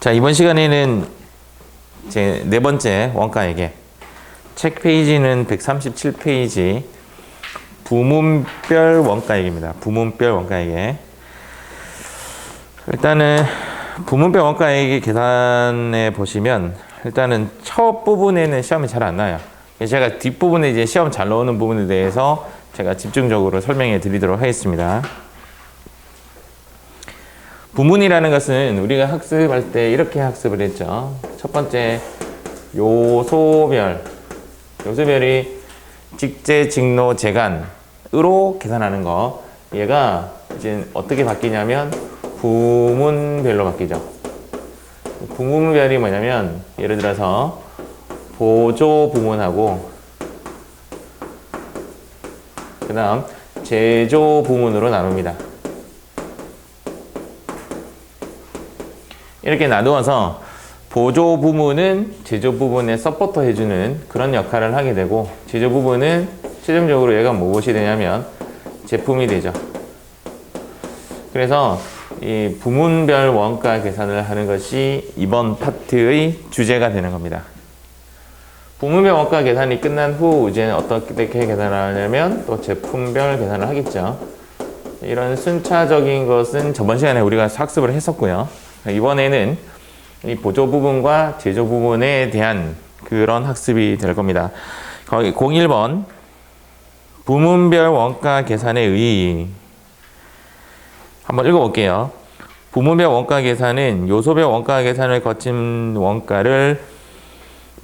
자, 이번 시간에는 제 네 번째 원가에게 책 페이지는 137페이지 부문별 원가액입니다. 부문별 원가액에 일단은 부문별 원가액 계산해 보시면 일단은 첫 부분에는 시험이 잘 안 나요. 제가 뒷부분에 이제 시험 잘 나오는 부분에 대해서 제가 집중적으로 설명해 드리도록 하겠습니다. 부문이라는 것은 우리가 학습할 때 이렇게 학습을 했죠. 첫 번째 요소별, 요소별이 직제, 직노, 재간으로 계산하는 거. 얘가 이제 어떻게 바뀌냐면 부문별로 바뀌죠. 부문별이 뭐냐면 예를 들어서 보조 부문하고 그 다음 제조 부문으로 나눕니다. 이렇게 나누어서 보조 부문은 제조 부분에 서포터 해주는 그런 역할을 하게 되고, 제조 부분은 최종적으로 얘가 무엇이 되냐면 제품이 되죠. 그래서 이 부문별 원가 계산을 하는 것이 이번 파트의 주제가 되는 겁니다. 부문별 원가 계산이 끝난 후 이제 어떻게 계산을 하냐면 또 제품별 계산을 하겠죠. 이런 순차적인 것은 저번 시간에 우리가 학습을 했었고요. 이번에는 이 보조 부분과 제조 부분에 대한 그런 학습이 될 겁니다. 거기 01번 부문별 원가 계산의 의의 한번 읽어볼게요. 부문별 원가 계산은 요소별 원가 계산을 거친 원가를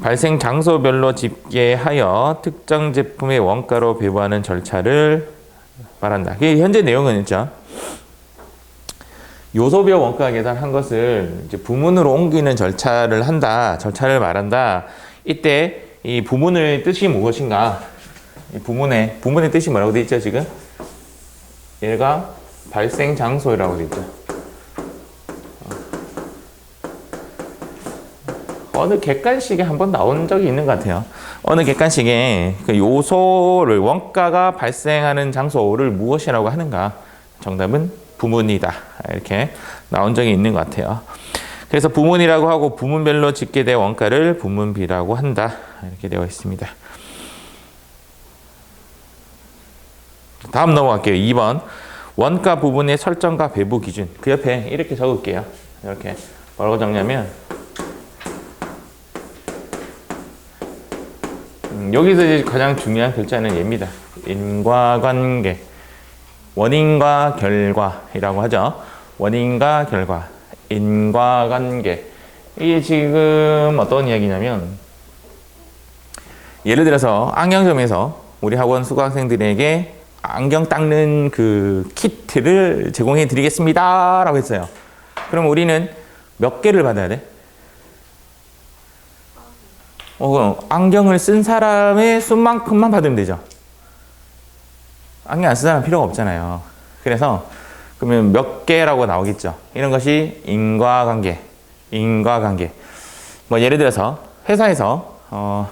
발생 장소별로 집계하여 특정 제품의 원가로 배부하는 절차를 말한다. 그게 현재 내용은 있죠. 요소별 원가 계산한 것을 이제 부문으로 옮기는 절차를 한다, 절차를 말한다. 이때 이 부문의 뜻이 무엇인가? 이 부문의 뜻이 뭐라고 되어 있죠, 지금? 얘가 발생 장소라고 되어 있죠. 어느 객관식에 한번 나온 적이 있는 것 같아요. 어느 객관식에 그 요소를, 원가가 발생하는 장소를 무엇이라고 하는가? 정답은 부문이다. 이렇게 나온 적이 있는 것 같아요. 그래서 부문이라고 하고 부문별로 집계된 원가를 부문비라고 한다. 이렇게 되어 있습니다. 다음 넘어갈게요. 2번. 원가 부분의 설정과 배부 기준. 그 옆에 이렇게 적을게요. 이렇게. 뭐라고 적냐면 여기서 이제 가장 중요한 글자는 얘입니다. 인과관계. 원인과 결과이라고 하죠. 원인과 결과, 인과관계. 이게 지금 어떤 이야기냐면, 예를 들어서 안경점에서 우리 학원 수강생들에게 안경 닦는 그 키트를 제공해 드리겠습니다 라고 했어요. 그럼 우리는 몇 개를 받아야 돼? 안경을 쓴 사람의 수만큼만 받으면 되죠. 안경 안 쓴 사람 필요가 없잖아요. 그래서 그러면 몇 개라고 나오겠죠. 이런 것이 인과관계. 뭐 예를 들어서 회사에서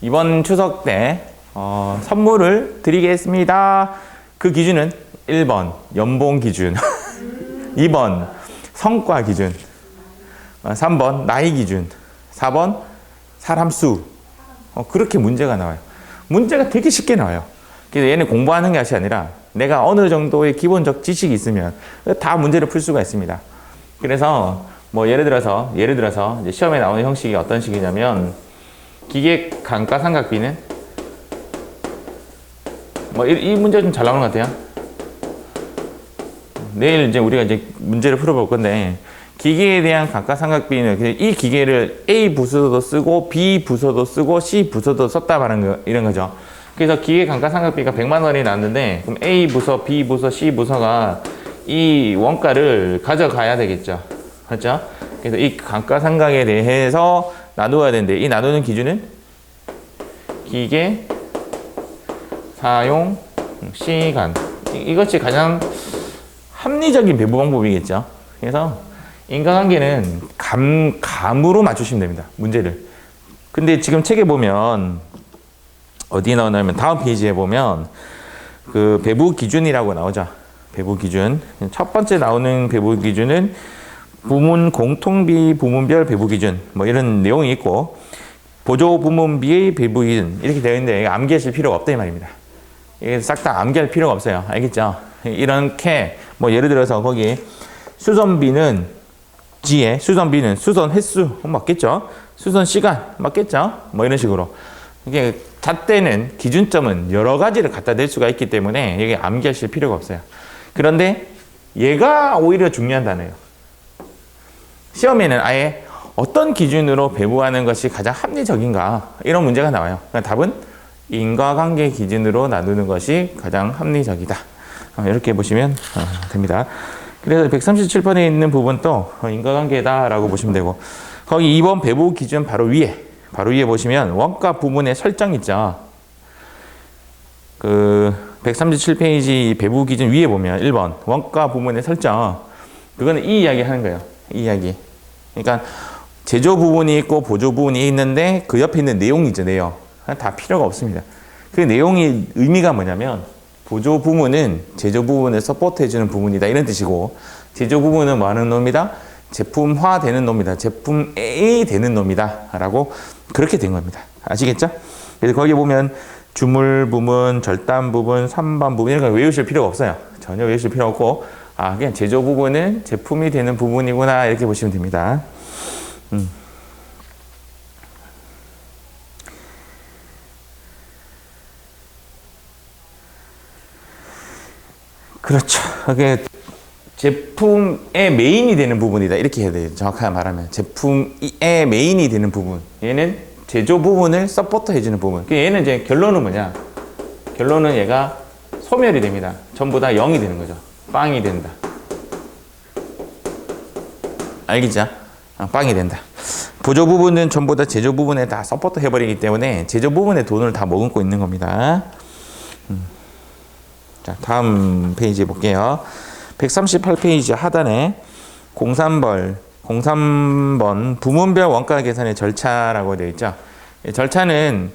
이번 추석 때 선물을 드리겠습니다. 그 기준은 1번 연봉 기준, 2번 성과 기준, 3번 나이 기준, 4번 사람 수. 그렇게 문제가 나와요. 문제가 되게 쉽게 나와요. 그래서 얘는 공부하는 것이 아니라 내가 어느 정도의 기본적 지식이 있으면 다 문제를 풀 수가 있습니다. 그래서 뭐 예를 들어서 이제 시험에 나오는 형식이 어떤 식이냐면, 기계 감가상각비는 뭐 이 문제 좀 잘 나오는 것 같아요. 내일 이제 우리가 이제 문제를 풀어볼 건데, 기계에 대한 감가상각비는 이 기계를 A 부서도 쓰고 B 부서도 쓰고 C 부서도 썼다 말하는 거, 이런 거죠. 그래서 기계 감가상각비가 100만 원이 났는데, 그럼 A 부서, B 부서, C 부서가 이 원가를 가져가야 되겠죠. 그렇죠? 그래서 이 감가상각에 대해서 나누어야 되는데, 이 나누는 기준은 기계 사용 시간. 이것이 가장 합리적인 배부 방법이겠죠. 그래서 인과관계는 감으로 맞추시면 됩니다. 문제를. 근데 지금 책에 보면 어디에 나오냐면 다음 페이지에 보면 그 배부 기준이라고 나오죠. 배부 기준. 첫 번째 나오는 배부 기준은 부문 공통비 부문별 배부 기준 뭐 이런 내용이 있고 보조 부문비의 배부 기준 이렇게 되어 있는데 암기하실 필요가 없다 이 말입니다. 이게 싹 다 암기할 필요가 없어요. 알겠죠? 이렇게 뭐 예를 들어서 거기 수선비는 지에 수선비는 수선 횟수 맞겠죠? 수선 시간 맞겠죠? 뭐 이런 식으로 이게 잣대는 기준점은 여러 가지를 갖다 댈 수가 있기 때문에 이게 암기하실 필요가 없어요. 그런데 얘가 오히려 중요한 단어예요. 시험에는 아예 어떤 기준으로 배부하는 것이 가장 합리적인가 이런 문제가 나와요. 그러니까 답은 인과관계 기준으로 나누는 것이 가장 합리적이다. 이렇게 보시면 됩니다. 그래서 137번에 있는 부분도 인과관계다라고 보시면 되고 거기 2번 배부 기준 바로 위에 보시면 원가 부문의 설정 있죠. 그 137페이지 배부 기준 위에 보면 1번 원가 부문의 설정 그거는 이 이야기 하는 거예요. 이 이야기. 그러니까 제조 부분이 있고 보조 부분이 있는데 그 옆에 있는 내용이죠. 내용. 다 필요가 없습니다. 그 내용이 의미가 뭐냐면 보조 부문은 제조 부분을 서포트해주는 부분이다 이런 뜻이고 제조 부분은 뭐 하는 놈이다? 제품화 되는 놈이다. 제품 A 되는 놈이다 라고 그렇게 된 겁니다. 아시겠죠? 그래서 거기 보면 주물 부분, 절단 부분, 선반 부분 이런 거 외우실 필요가 없어요. 전혀 외우실 필요 없고 그냥 제조 부분은 제품이 되는 부분이구나 이렇게 보시면 됩니다. 그렇죠. 그게 제품의 메인이 되는 부분이다. 이렇게 해야 돼요. 정확하게 말하면. 제품의 메인이 되는 부분. 얘는 제조 부분을 서포트 해주는 부분. 얘는 이제 결론은 뭐냐? 결론은 얘가 소멸이 됩니다. 전부 다 0이 되는 거죠. 빵이 된다. 알겠죠? 빵이 된다. 보조 부분은 전부 다 제조 부분에 다 서포트 해버리기 때문에 제조 부분의 돈을 다 머금고 있는 겁니다. 자, 다음 페이지 볼게요. 138페이지 하단에 03번 부문별 원가 계산의 절차라고 되어 있죠. 절차는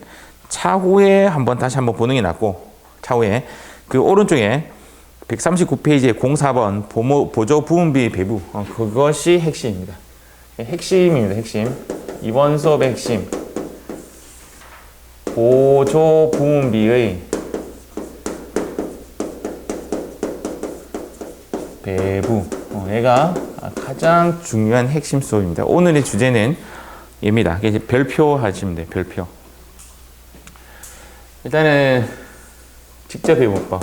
차후에 다시 한번 보는 게 낫고 차후에 그 오른쪽에 139페이지에 04번 보조 부문비 배부 그것이 핵심입니다. 핵심입니다. 핵심. 이번 수업의 핵심. 보조 부문비의 배부. 얘가 가장 중요한 핵심 수업입니다. 오늘의 주제는 얘입니다. 이제 별표 하시면 돼요. 별표. 일단은 직접 배부법.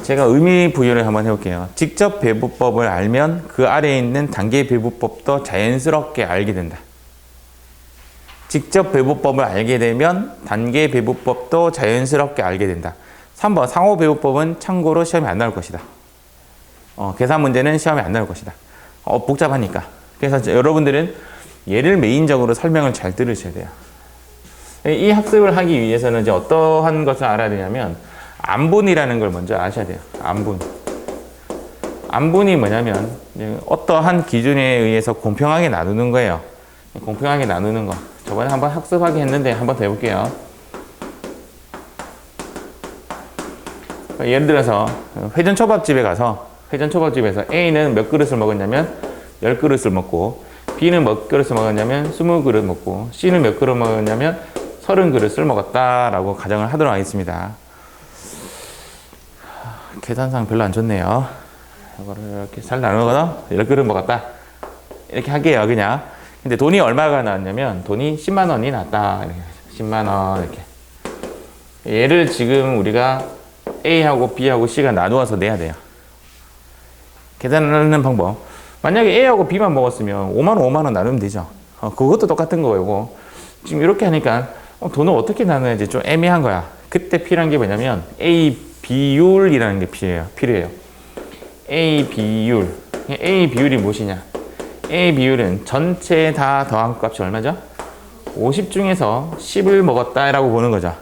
제가 의미 부여를 한번 해볼게요. 직접 배부법을 알면 그 아래에 있는 단계 배부법도 자연스럽게 알게 된다. 직접 배부법을 알게 되면 단계 배부법도 자연스럽게 알게 된다. 3번 상호 배부법은 참고로 시험에 안 나올 것이다. 계산 문제는 시험에 안 나올 것이다. 복잡하니까. 그래서 여러분들은 얘를 메인적으로 설명을 잘 들으셔야 돼요. 이 학습을 하기 위해서는 이제 어떠한 것을 알아야 되냐면 안분이라는 걸 먼저 아셔야 돼요. 안분. 안분이 뭐냐면 어떠한 기준에 의해서 공평하게 나누는 거예요. 공평하게 나누는 거. 저번에 한번 학습하게 했는데 한번 더 해볼게요. 예를 들어서 회전초밥집에 가서 회전초밥집에서 A는 몇 그릇을 먹었냐면 10그릇을 먹고 B는 몇 그릇을 먹었냐면 20그릇 먹고 C는 몇 그릇 먹었냐면 30그릇을 먹었다라고 가정을 하도록 하겠습니다. 계산상 별로 안 좋네요. 이거를 이렇게 잘 나누거나 10그릇 먹었다. 이렇게 할게요, 그냥. 근데 돈이 얼마가 나왔냐면 돈이 10만 원이 나왔다. 이렇게 10만 원 이렇게. 얘를 지금 우리가 A하고 B하고 C가 나누어서 내야 돼요. 계산하는 방법. 만약에 A하고 B만 먹었으면 5만 원, 5만 원 나누면 되죠. 그것도 똑같은 거고. 지금 이렇게 하니까 돈을 어떻게 나눠야지 좀 애매한 거야. 그때 필요한 게 뭐냐면 A 비율이라는 게 필요해요. A 비율. A 비율이 무엇이냐? A 비율은 전체 다 더한 값이 얼마죠? 50 중에서 10을 먹었다라고 보는 거죠.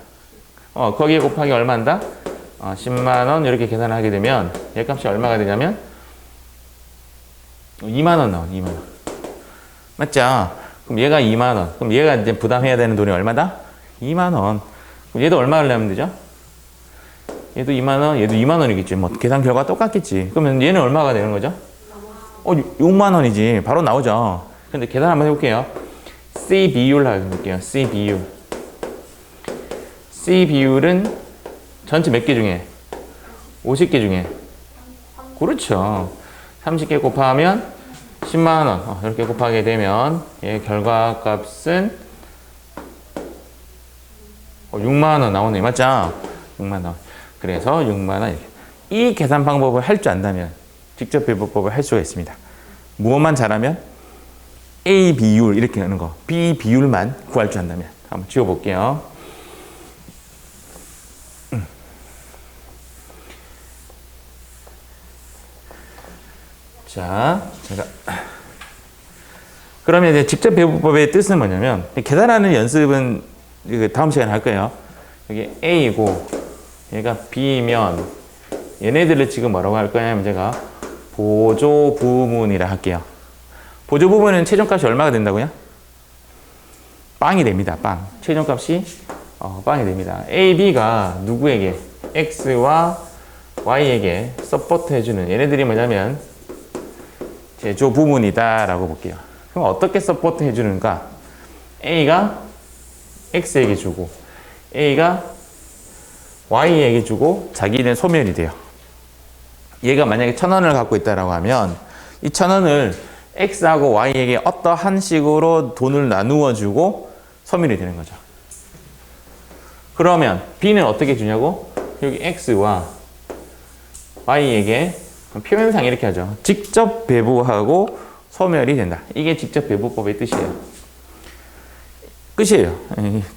거기에 곱하기 얼마인다? 10만 원 이렇게 계산을 하게 되면 얘 값이 얼마가 되냐면 2만 원 나와. 2만 원. 맞죠? 그럼 얘가 2만 원. 그럼 얘가 이제 부담해야 되는 돈이 얼마다? 2만 원. 그럼 얘도 얼마를 내면 되죠? 얘도 2만 원, 얘도 2만 원이겠지. 뭐 계산 결과 똑같겠지. 그러면 얘는 얼마가 되는 거죠? 6만 원이지. 바로 나오죠. 근데 계산 한번 해볼게요. C 비율 해볼게요. C 비율. C 비율은 전체 몇 개 중에? 50개 중에. 그렇죠. 30개 곱하면 10만 원. 이렇게 곱하게 되면 얘 결과값은 6만 원 나오네. 맞죠? 6만 원. 그래서 6만 원. 이 계산 방법을 할 줄 안다면 직접 배분법을 할 수가 있습니다. 무엇만 잘하면 A 비율 이렇게 하는 거, B 비율만 구할 줄 안다면. 한번 지워볼게요. 자, 제가 그러면 이제 직접 배분법의 뜻은 뭐냐면 계산하는 연습은 다음 시간에 할 거예요. 여기 A이고 얘가 B면 얘네들을 지금 뭐라고 할 거냐면 제가 보조 부문이라 할게요. 보조 부문은 최종값이 얼마가 된다고요? 빵이 됩니다. 빵. 최종값이 빵이 됩니다. A, B가 누구에게? X와 Y에게 서포트 해주는 얘네들이 뭐냐면 제조 부문이다 라고 볼게요. 그럼 어떻게 서포트 해주는가? A가 X에게 주고 A가 Y에게 주고 자기는 소멸이 돼요. 얘가 만약에 1,000원을 갖고 있다라고 하면 이 1,000원을 X하고 Y에게 어떠한 식으로 돈을 나누어 주고 소멸이 되는 거죠. 그러면 B는 어떻게 주냐고? 여기 X와 Y에게 표면상 이렇게 하죠. 직접 배부하고 소멸이 된다. 이게 직접 배부법의 뜻이에요. 끝이에요.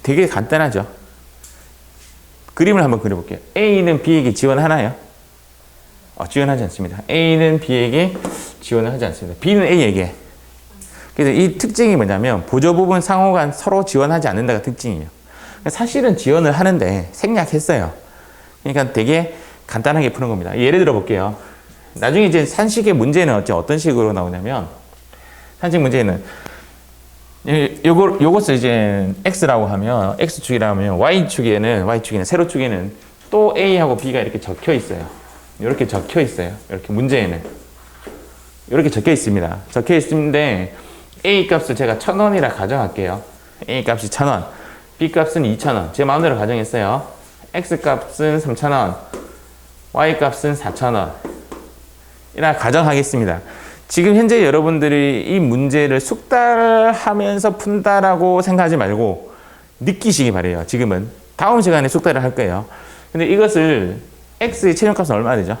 되게 간단하죠. 그림을 한번 그려볼게요. A는 B에게 지원하나요? 지원하지 않습니다. A는 B에게 지원을 하지 않습니다. B는 A에게. 그래서 이 특징이 뭐냐면 보조 부분 상호간 서로 지원하지 않는다가 특징이에요. 사실은 지원을 하는데 생략했어요. 그러니까 되게 간단하게 푸는 겁니다. 예를 들어 볼게요. 나중에 이제 산식의 문제는 어떤 식으로 나오냐면 산식 문제는 요것을 이제 X라고 하면 X축이라고 하면 Y축에는 세로축에는 또 A하고 B가 이렇게 적혀 있어요. 이렇게 적혀 있어요. 이렇게 문제에는 이렇게 적혀 있습니다. 적혀 있는데 A 값을 제가 1,000원이라 가정할게요. A 값이 1,000원, B 값은 2,000원. 제 마음대로 가정했어요. X 값은 3,000원, Y 값은 4,000원. 이라 가정하겠습니다. 지금 현재 여러분들이 이 문제를 숙달하면서 푼다라고 생각하지 말고 느끼시기 바래요. 지금은 다음 시간에 숙달을 할 거예요. 근데 이것을 X의 최종값은 얼마나 되죠?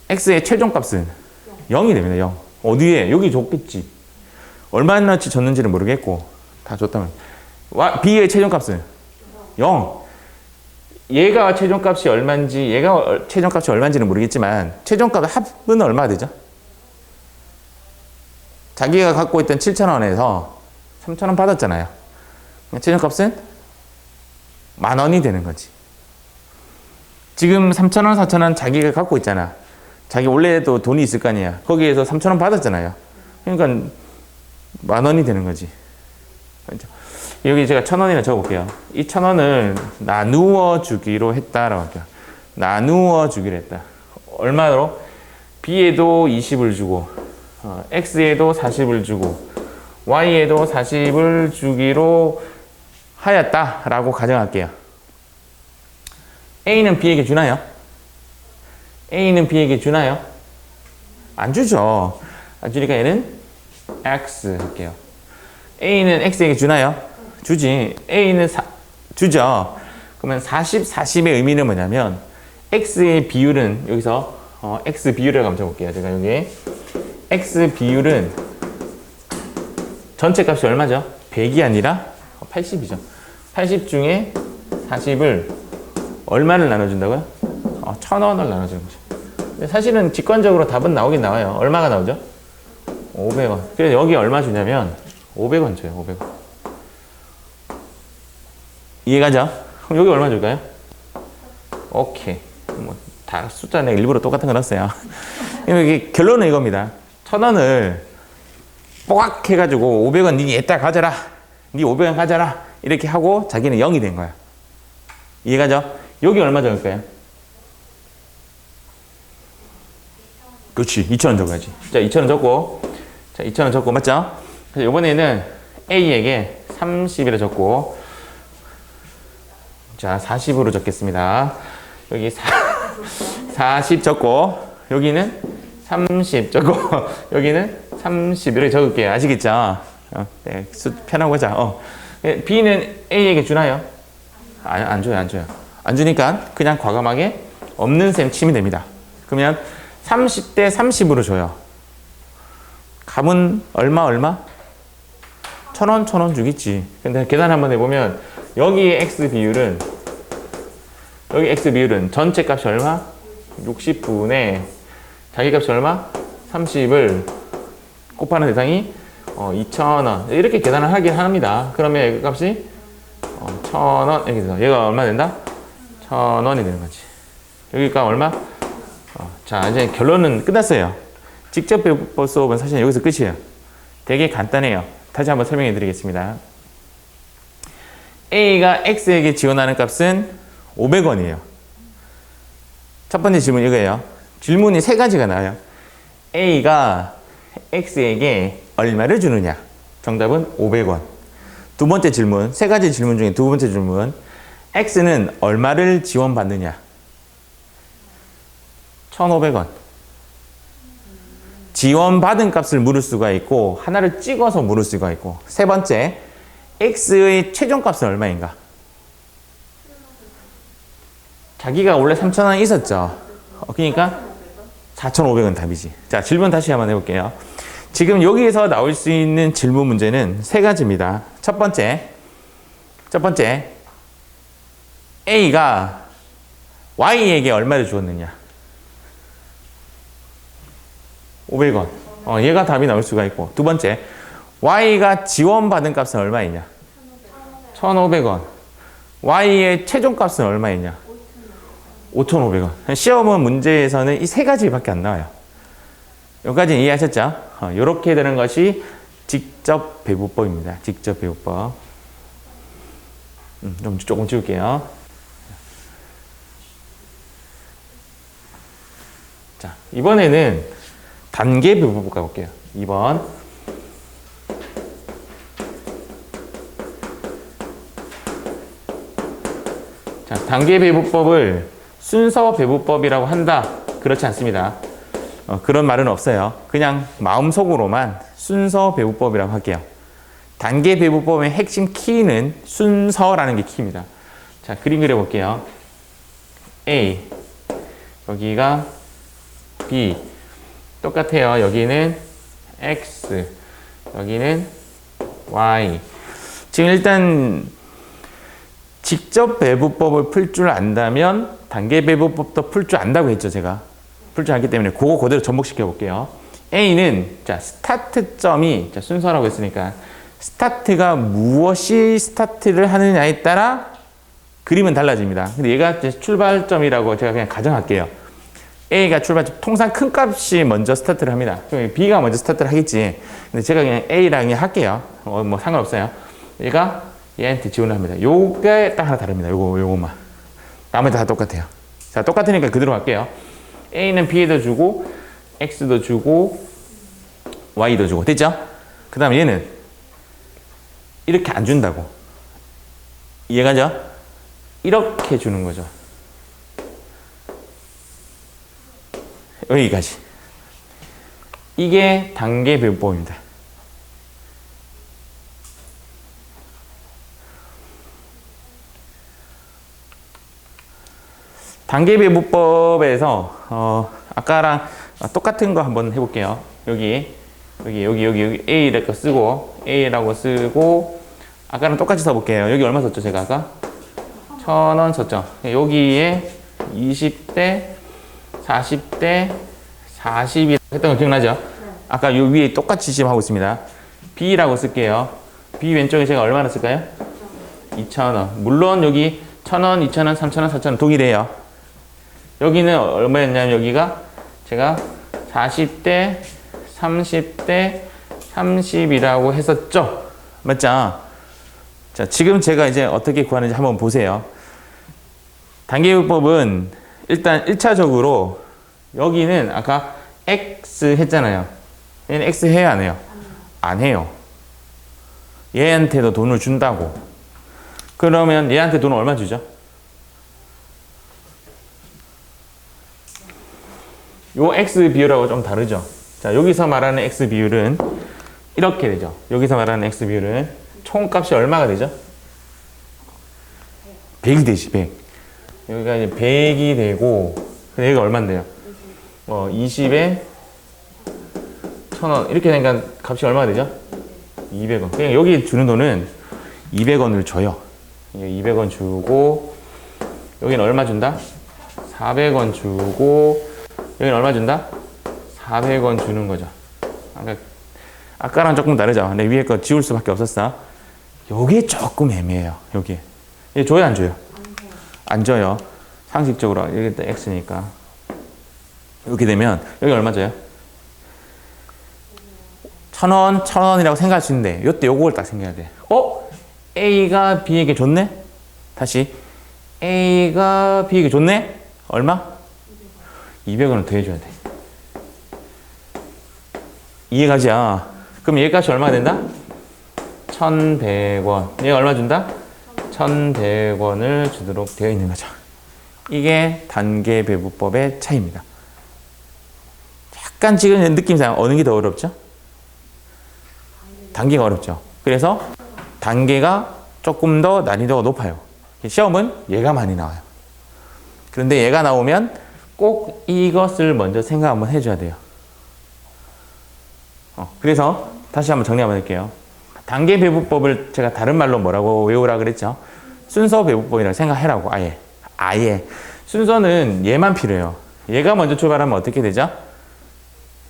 X의 최종값은 0이 됩니다. 0. 어디에? 여기 줬겠지. 얼마나치 줬는지는 모르겠고 다 줬다면 B의 최종값은 0. 얘가 최종값이 얼마인지 얘가 최종값이 얼마인지는 모르겠지만 최종값 합은 얼마 되죠? 자기가 갖고 있던 7,000원에서 3,000원 받았잖아요. 최종값은 10,000원이 되는 거지. 지금 3,000원, 4,000원 자기가 갖고 있잖아. 자기 원래도 돈이 있을 거 아니야. 거기에서 3,000원 받았잖아요. 그러니까 10,000원이 되는 거지. 여기 제가 1,000원이나 적어볼게요. 이 1,000원을 나누어 주기로 했다라고 할게요. 나누어 주기로 했다. 얼마로? B에도 20을 주고, X에도 40을 주고, Y에도 40을 주기로 하였다라고 가정할게요. A는 B에게 주나요? A는 B에게 주나요? 안 주죠. 안 주니까 얘는 X 할게요. A는 X에게 주나요? 주지. A는 주죠. 그러면 40, 40의 의미는 뭐냐면 X의 비율은 여기서 X 비율을 한번 적어볼게요. 제가 여기 X 비율은 전체 값이 얼마죠? 100이 아니라 80이죠. 80 중에 40을 얼마를 나눠준다고요? 1,000원을 나눠주는 거죠. 근데 사실은 직관적으로 답은 나오긴 나와요. 얼마가 나오죠? 500원. 그래서 여기 얼마 주냐면 500원 줘요. 500원. 이해가죠? 그럼 여기 얼마 줄까요? 오케이. 다 숫자 내가 일부러 똑같은 거 넣었어요. 여기 결론은 이겁니다. 1,000원을 뽀각 해가지고 500원 니 얘따 가져라. 니 500원 가져라. 이렇게 하고 자기는 0이 된 거야. 이해가죠? 여기 얼마 적을까요? 그렇지. 2,000원 적어야지. 자, 2,000원 적고. 자, 2,000원 적고. 맞죠? 그래서 이번에는 A에게 30이라 적고. 자, 40으로 적겠습니다. 여기 40 적고. 여기는 30 적고. 여기는 30 이렇게 적을게요. 아시겠죠? 네, 편하고 하자. B는 A에게 주나요? 안 줘요, 안 줘요. 안 주니까 그냥 과감하게 없는 셈 치면 됩니다. 그러면 30대 30으로 줘요. 값은 얼마? 1,000원, 1,000원 주겠지. 근데 계산 한번 해보면 여기의 x 비율은 전체 값이 얼마? 60분의 자기 값이 얼마? 30을 곱하는 대상이 2,000원. 이렇게 계산을 하긴 합니다. 그러면 이 값이 1,000원 이렇게 돼서 얘가 얼마 된다? 1,000원이 되는 거지. 여기 값 얼마? 자, 이제 결론은 끝났어요. 직접 배법 수업은 사실 여기서 끝이에요. 되게 간단해요. 다시 한번 설명해 드리겠습니다. A가 X에게 지원하는 값은 500원이에요. 첫 번째 질문 이거예요. 질문이 세 가지가 나와요. A가 X에게 얼마를 주느냐? 정답은 500원. 두 번째 질문, 세 가지 질문 중에 두 번째 질문. X는 얼마를 지원받느냐? 1,500원. 지원받은 값을 물을 수가 있고 하나를 찍어서 물을 수가 있고 세 번째, X의 최종값은 얼마인가? 자기가 원래 3,000원 있었죠. 그러니까 4,500원 답이지. 자, 질문 다시 한번 해볼게요. 지금 여기에서 나올 수 있는 질문 문제는 세 가지입니다. 첫 번째, A가 Y에게 얼마를 주었느냐? 500원. 얘가 답이 나올 수가 있고. 두 번째, Y가 지원받은 값은 얼마이냐? 1,500원. Y의 최종값은 얼마이냐? 5,500원. 시험은 문제에서는 이 세 가지밖에 안 나와요. 여기까지 이해하셨죠? 이렇게 되는 것이 직접 배부법입니다. 직접 배부법. 조금 지울게요. 자, 이번에는 단계 배부법 가볼게요. 2번. 자, 단계 배부법을 순서 배부법이라고 한다. 그렇지 않습니다. 그런 말은 없어요. 그냥 마음속으로만 순서 배부법이라고 할게요. 단계 배부법의 핵심 키는 순서라는 게 키입니다. 자, 그림 그려볼게요. A, 여기가 B, 똑같아요. 여기는 X, 여기는 Y. 지금 일단 직접 배부법을 풀 줄 안다면 단계 배부법도 풀 줄 안다고 했죠, 제가. 풀 줄 알기 때문에 그거 그대로 접목시켜 볼게요. A는 자, 스타트점이 자, 순서라고 했으니까 스타트가 무엇이 스타트를 하느냐에 따라 그림은 달라집니다. 근데 얘가 이제 출발점이라고 제가 그냥 가정할게요. A가 출발점, 통상 큰 값이 먼저 스타트를 합니다. 그럼 B가 먼저 스타트를 하겠지. 근데 제가 그냥 A랑 그냥 할게요. 뭐 상관없어요. 얘가 얘한테 지원을 합니다. 요게 딱 하나 다릅니다. 요거만. 나머지 다 똑같아요. 자, 똑같으니까 그대로 갈게요. A는 B에도 주고, X도 주고, Y도 주고. 됐죠? 그 다음에 얘는 이렇게 안 준다고. 이해가죠? 이렇게 주는 거죠. 여기까지. 이게 단계 배부법입니다. 단계 배부법에서 아까랑 똑같은 거 한번 해볼게요. 여기 A라고 쓰고 아까랑 똑같이 써볼게요. 여기 얼마 썼죠, 제가 아까? 1,000원 썼죠. 여기에 20대, 40대, 40이 했던 거 기억나죠? 아까 요 위에 똑같이 지금 하고 있습니다. B라고 쓸게요. B 왼쪽에 제가 얼마나 쓸까요? 2,000원. 물론 여기 1,000원, 2,000원, 3,000원, 4,000원 동일해요. 여기는 얼마였냐면 여기가 제가 40대, 30대, 30이라고 했었죠? 맞죠? 자, 지금 제가 이제 어떻게 구하는지 한번 보세요. 단계비법은 일단 1차적으로 여기는 아까 X 했잖아요. 얘는 X 해요, 안 해요? 안 해요. 얘한테도 돈을 준다고. 그러면 얘한테 돈을 얼마 주죠? 요 X 비율하고 좀 다르죠. 자, 여기서 말하는 X 비율은 이렇게 되죠. 여기서 말하는 X 비율은 총값이 얼마가 되죠? 100이 되지, 100. 여기가 이제 100이 되고, 근데 여기가 얼마인데요? 20에 1000원. 이렇게 되니까 값이 얼마가 되죠? 200원. 그냥 여기 주는 돈은 200원을 줘요. 200원 주고, 여기는 얼마 준다? 400원 주고, 여기는 얼마 준다? 400원 주는 거죠. 아까랑 조금 다르죠? 근데 위에 거 지울 수밖에 없었어. 요게 조금 애매해요. 여기. 얘 줘요, 안 줘요? 안 줘요. 상식적으로. 여기 또 X니까. 이렇게 되면, 여기 얼마 줘요? 1000원, 1000원이라고 생각할 수 있는데, 요때 요걸 딱 생각해야 돼. A가 B에게 줬네? 다시. A가 B에게 줬네? 얼마? 200원을 더해줘야 돼. 이해가죠? 그럼 얘 값이 얼마가 된다? 1100원. 얘가 얼마 준다? 1100원을 주도록 되어 있는 거죠. 이게 단계배분법의 차이입니다. 약간 지금 느낌상 어느 게 더 어렵죠? 단계가 어렵죠. 그래서 단계가 조금 더 난이도가 높아요. 시험은 얘가 많이 나와요. 그런데 얘가 나오면 꼭 이것을 먼저 생각 한번 해줘야 돼요. 그래서 다시 한번 정리 한번 할게요. 단계 배분법을 제가 다른 말로 뭐라고 외우라 그랬죠? 순서 배분법이라고 생각해라고. 아예. 순서는 얘만 필요해요. 얘가 먼저 출발하면 어떻게 되죠?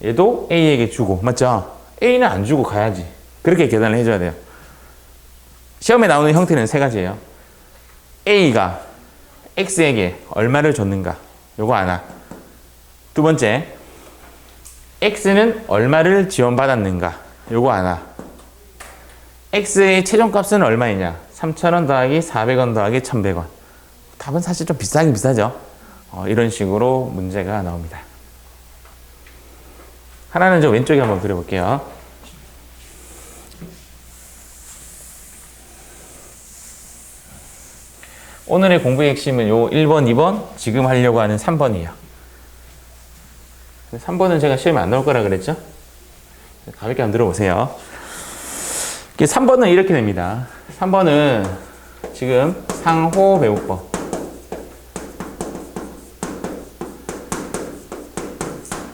얘도 A에게 주고, 맞죠? A는 안 주고 가야지. 그렇게 계산을 해줘야 돼요. 시험에 나오는 형태는 세 가지예요. A가 X에게 얼마를 줬는가? 요거 하나. 두 번째, X는 얼마를 지원받았는가? 요거 하나. X의 최종값은 얼마이냐? 3,000원 더하기 400원 더하기 1,100원. 답은 사실 좀 비싸긴 비싸죠. 이런 식으로 문제가 나옵니다. 하나는 저 왼쪽에 한번 그려볼게요. 오늘의 공부의 핵심은 요 1번, 2번, 지금 하려고 하는 3번이에요. 3번은 제가 시험에 안 나올 거라 그랬죠? 가볍게 한번 들어보세요. 3번은 이렇게 됩니다. 3번은 지금 상호배분법.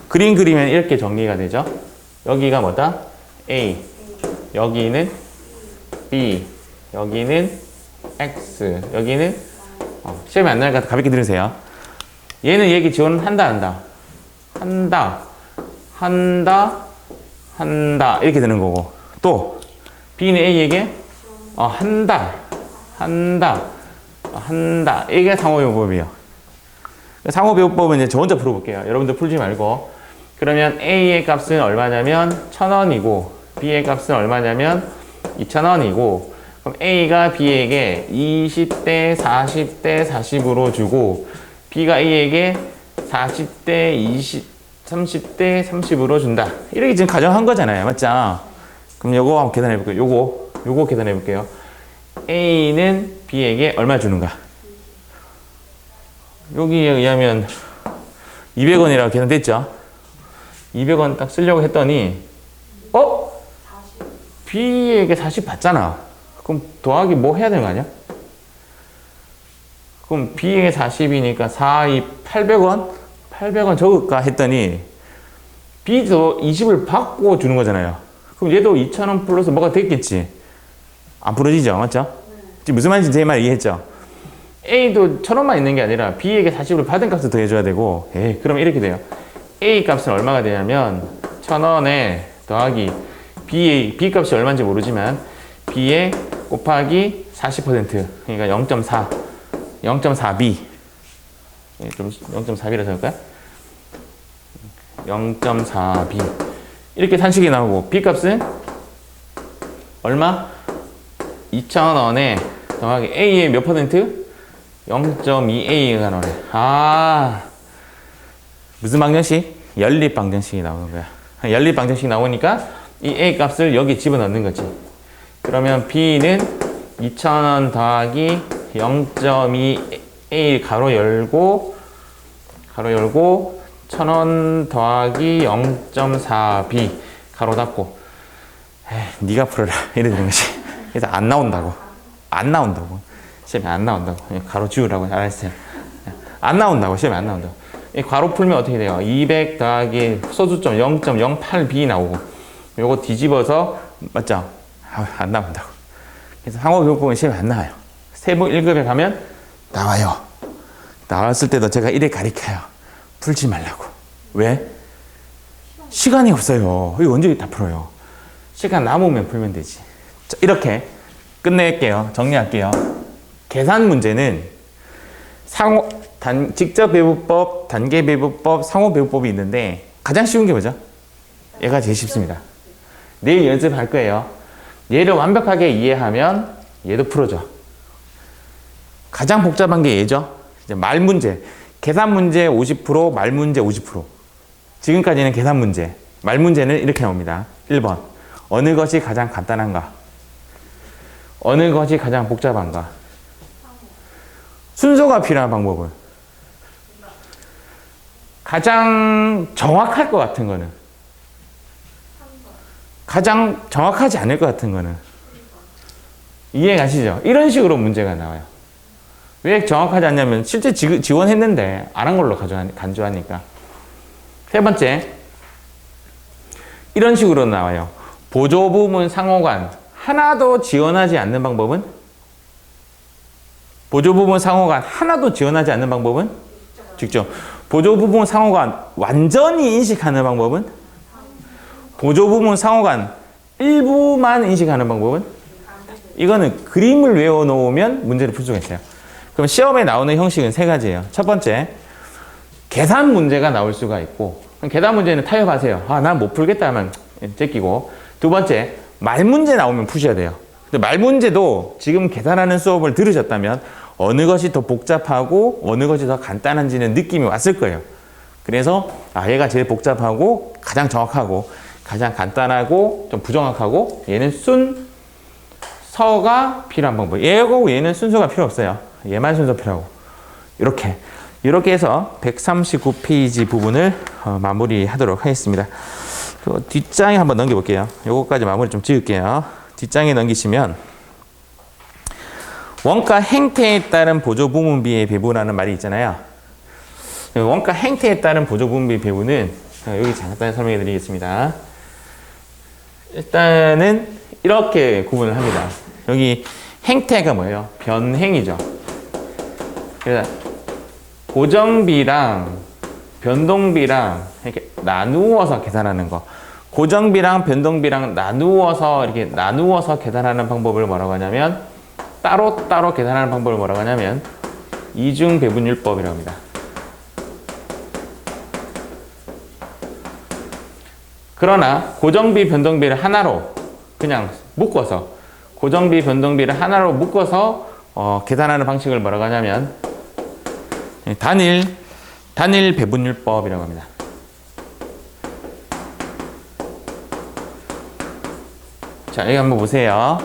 그림 그리면 이렇게 정리가 되죠. 여기가 뭐다? A. 여기는 B. 여기는 X. 여기는 시험에 안 나니까 가볍게 들으세요. 얘는 얘기 지원한다, 한다? 한다. 이렇게 되는 거고. 또 B는 A에게 한다. 이게 상호배분법이에요. 상호배분법은 이제 저 혼자 풀어볼게요. 여러분들 풀지 말고. 그러면 A의 값은 얼마냐면 1,000원이고 B의 값은 얼마냐면 2,000원이고, 그럼 A가 B에게 20대, 40대, 40으로 주고 B가 A에게 40대, 20, 30대, 30으로 준다. 이렇게 지금 가정한 거잖아요. 맞죠? 그럼 요거 한번 계산해 볼게요. 요거 계산해 볼게요. A는 B에게 얼마 주는가? 여기에 의하면 200원이라고 계산됐죠? 200원 딱 쓰려고 했더니 B에게 40 받잖아. 그럼 더하기 뭐 해야 되는 거 아니야? 그럼 B에게 40이니까 4, 2, 800원? 800원 적을까 했더니 B도 20을 받고 주는 거잖아요. 그럼 얘도 2,000원 플러스 뭐가 됐겠지? 안 풀어지죠? 맞죠? 지금 무슨 말인지 제 말 이해했죠? A도 1,000원만 있는 게 아니라 B에게 40을 받은 값을 더해줘야 되고, 그럼 이렇게 돼요. A 값은 얼마가 되냐면 1,000원에 더하기 B 값이 얼마인지 모르지만 B에 곱하기 40%, 그러니까 0.4B. 좀 0.4B라서 할까요? 0.4B. 이렇게 산식이 나오고, B 값은 얼마? 2,000원에 더하기 A의 몇 퍼센트? 0.2a가 나오네. 아, 무슨 방정식? 연립 방정식이 나오는 거야. 연립 방정식이 나오니까 이 a 값을 여기 집어넣는 거지. 그러면 b는 2000원 더하기 0.2a 가로 열고 1000원 더하기 0.4b 가로 닫고. 네가 풀어라 이래 되는 거지. 그래서 안 나온다고. 시험에 안 나온다고. 가로 지우라고 알았어요. 안 나온다고. 시험에 안 나온다고. 이 가로 풀면 어떻게 돼요? 200 더하기 소수점 0.08b 나오고, 요거 뒤집어서 맞죠? 안 나온다고. 그래서 상호교육법은 시험에 안 나와요. 세부 1급에 가면 나와요. 나왔을 때도 제가 이래 가르쳐요. 풀지 말라고. 왜? 시간이 없어요. 이거 언제 다 풀어요? 시간 남으면 풀면 되지. 자, 이렇게 끝낼게요. 정리할게요. 계산 문제는 직접 배부법, 단계 배부법, 상호 배부법이 있는데 가장 쉬운 게 뭐죠? 얘가 제일 쉽습니다. 내일 연습할 거예요. 얘를 완벽하게 이해하면 얘도 풀어줘. 가장 복잡한 게 얘죠. 이제 말 문제. 계산 문제 50%, 말 문제 50%. 지금까지는 계산 문제. 말 문제는 이렇게 나옵니다. 1번. 어느 것이 가장 간단한가? 어느 것이 가장 복잡한가? 순서가 필요한 방법은? 가장 정확할 것 같은 거는? 가장 정확하지 않을 것 같은 거는? 이해가시죠? 이런 식으로 문제가 나와요. 왜 정확하지 않냐면 실제 지원했는데 안 한 걸로 간주하니까. 세 번째, 이런 식으로 나와요. 보조부문 상호간 하나도 지원하지 않는 방법은? 보조부문 상호간 하나도 지원하지 않는 방법은? 직접. 보조부문 상호간 완전히 인식하는 방법은? 보조부문 상호간 일부만 인식하는 방법은? 이거는 그림을 외워놓으면 문제를 풀 수가 있어요. 그럼 시험에 나오는 형식은 세 가지예요. 첫 번째, 계산 문제가 나올 수가 있고, 계산 문제는 타협하세요. 아, 난 못 풀겠다 하면 제끼고. 두 번째, 말 문제 나오면 푸셔야 돼요. 근데 말 문제도 지금 계산하는 수업을 들으셨다면 어느 것이 더 복잡하고 어느 것이 더 간단한지는 느낌이 왔을 거예요. 그래서 얘가 제일 복잡하고 가장 정확하고 가장 간단하고 좀 부정확하고 얘는 순서가 필요한 방법. 얘하고 얘는 순서가 필요 없어요. 얘만 순서 필요하고. 이렇게 해서 139페이지 부분을 마무리하도록 하겠습니다. 그 뒷장에 한번 넘겨볼게요. 요거까지 마무리 좀 지을게요. 뒷장에 넘기시면 원가 행태에 따른 보조부문비의 배분이라는 말이 있잖아요. 원가 행태에 따른 보조부문비 배분은 여기 잠깐 설명해 드리겠습니다. 일단은 이렇게 구분을 합니다. 여기 행태가 뭐예요? 변행이죠. 그래서 고정비랑 변동비랑 이렇게 나누어서 계산하는 거. 고정비랑 변동비랑 나누어서 계산하는 방법을 뭐라고 하냐면 따로따로 계산하는 방법을 뭐라고 하냐면 이중배분율법이라고 합니다. 그러나 고정비, 변동비를 하나로 그냥 묶어서 고정비, 변동비를 하나로 묶어서 계산하는 방식을 뭐라고 하냐면 단일 배분율법이라고 합니다. 자, 여기 한번 보세요.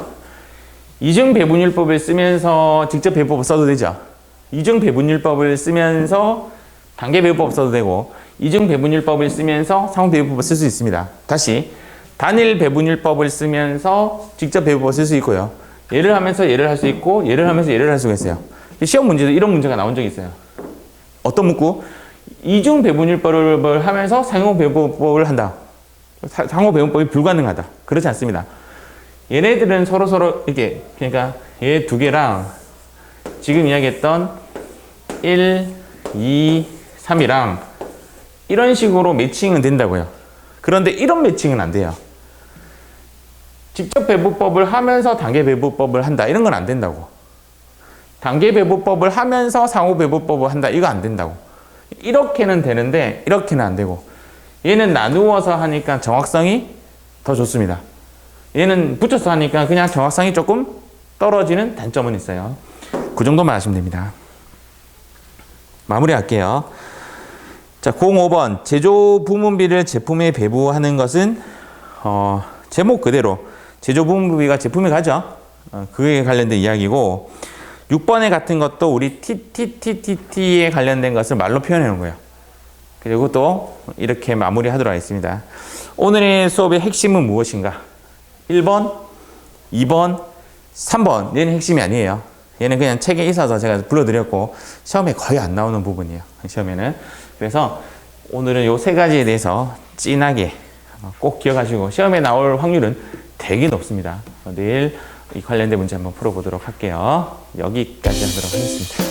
이중 배분율법을 쓰면서 직접 배분법 써도 되죠. 이중 배분율법을 쓰면서 단계 배분법 써도 되고, 이중 배분율법을 쓰면서 상호 배분법을 쓸 수 있습니다. 다시 단일 배분율법을 쓰면서 직접 배분법을 쓸 수 있고요. 얘를 하면서 얘를 할 수 있고, 얘를 하면서 얘를 할 수가 있어요. 시험 문제도 이런 문제가 나온 적이 있어요. 어떤 문구? 이중 배분율법을 하면서 상호 배분법을 한다. 상호 배분법이 불가능하다. 그렇지 않습니다. 얘네들은 서로 이렇게, 그러니까 얘 두 개랑 지금 이야기했던 1, 2, 3이랑 이런 식으로 매칭은 된다고요. 그런데 이런 매칭은 안 돼요. 직접 배분법을 하면서 단계 배분법을 한다. 이런 건 안 된다고. 단계 배분법을 하면서 상호 배분법을 한다. 이거 안 된다고. 이렇게는 되는데 이렇게는 안 되고, 얘는 나누어서 하니까 정확성이 더 좋습니다. 얘는 붙여서 하니까 그냥 정확성이 조금 떨어지는 단점은 있어요. 그 정도만 아시면 됩니다. 마무리할게요. 자, 05번. 제조 부문비를 제품에 배부하는 것은, 제목 그대로 제조 부문비가 제품에 가죠. 그에 관련된 이야기고, 6번에 같은 것도 우리 TTTT에 관련된 것을 말로 표현해 놓은 거예요. 그리고 또 이렇게 마무리하도록 하겠습니다. 오늘의 수업의 핵심은 무엇인가? 1번, 2번, 3번. 얘는 핵심이 아니에요. 얘는 그냥 책에 있어서 제가 불러드렸고 시험에 거의 안 나오는 부분이에요. 시험에는. 그래서 오늘은 요 세 가지에 대해서 진하게 꼭 기억하시고 시험에 나올 확률은 되게 높습니다. 내일 이 관련된 문제 한번 풀어보도록 할게요. 여기까지 하도록 하겠습니다.